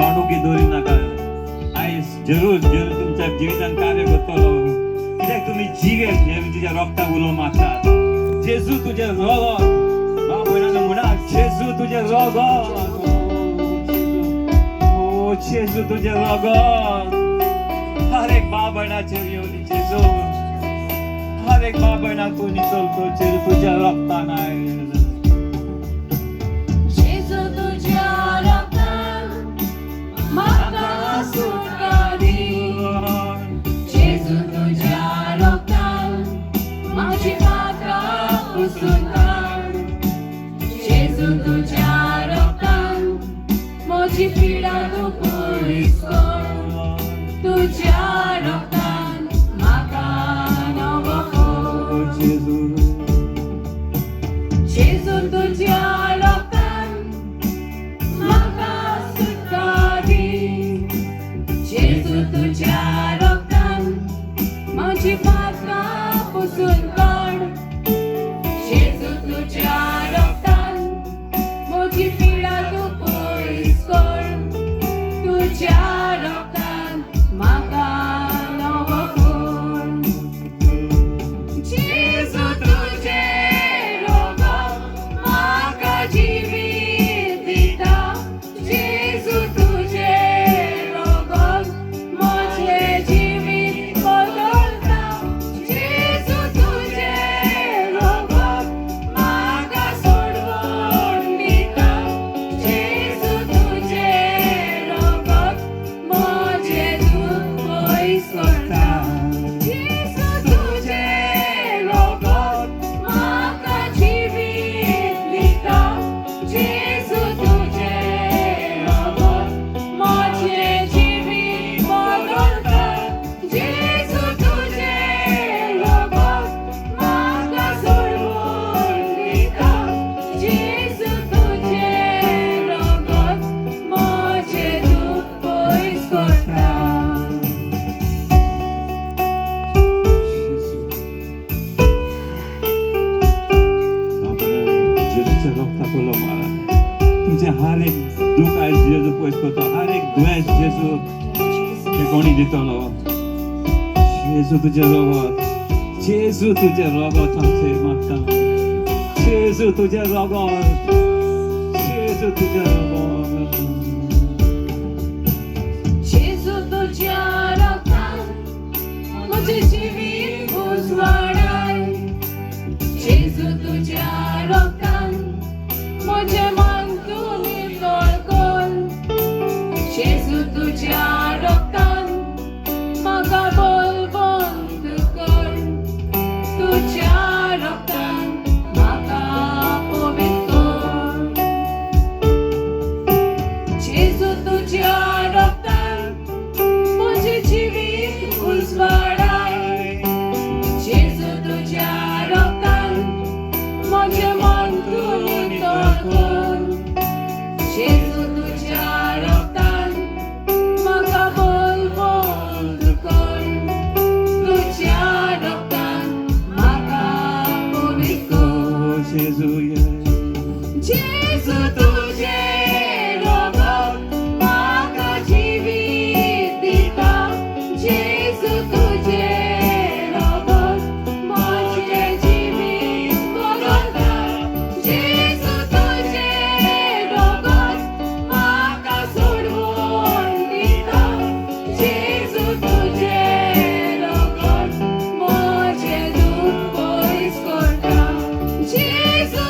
तोंडुकी दवरी नाका आयज जरूर जरूर तुमच्या जिवितान कार्य करतलो कित्याक तुमी जिवेक तुज्या रोगताक उलो मारतात जेजू तुजें रगत भाव भयणांनो म्हणा जेजू तुजें रगत ओ जेजू तुजें रगत हर एक भाव भयणाचेर येवनी जेजू हर एक भाव भयणाक तूं नितळ करचेर तुज्या रोगतान आयज पिडा तू पळस कर तुझ्या रक्तान म्हाका नवो कर जेजू तुझ्या रक्तान म्हाका सुटका दी जेजू तुझ्या रक्तान माझी पातकां पुसून काड जेजू तुझ्या रक्तान म्हजी पिडा तू पळस कर तुझ्या रक्तान म्हाका नवो कर जेजू तुझें रगत म्हाका जिवीत दिता जेजू तुझें रगत म्हजें जिवीत बदलता जेजू तुझें रगत म्हाका सोडवून दिता जेजू तुझें रगत म्हजें दूख पयस करता जेजू तुझें रगत म्हाका जिवीत दिता जेजू तुझें रगत म्हजें जिवीत बदलता जेजू तुझें रगत म्हाका सोडवून दिता जेजू तुझें रगत म्हजें दूख पयस करता जेजूच्या रोगताक उलो मारा तुमचे हर एक दूख आयज जेजू पयस करता हर एक दुयेंस जेजू कोणी दितलो जेजू तुजें रगत जेजू तुजें रगत आमचे मागता जेजू तुजें रगत जेजू तुजें रगत जेजू तुझ्या रक्तान म्हजें जिवीत उजवाडाय जेजू तुझ्या रक्तान म्हजें मन तूं नितळ कर जेजू तुझ्या रक्तान म्हाका बोल बंद कर तुझ्या रक्तान म्हाका पवित्र कर जेजू तुझ्या रक्तान म्हजें जिवीत उजवाडाय जेजू तुझ्या रक्तान म्हजें मन तूं नितळ कर जेजू तुझ्या रक्तान म्हाका बोल बंद कर तुझ्या रक्तान म्हाका पवित्र कर जेजू जेजू तुझें रगत म्हाका जिवीत दिता जेजू तुझें रगत म्हजें जिवीत बदलता जेजू तुझें रगत म्हाका सोडवून दिता जेजू तुझें रगत म्हजें दूख पयस करता जेजू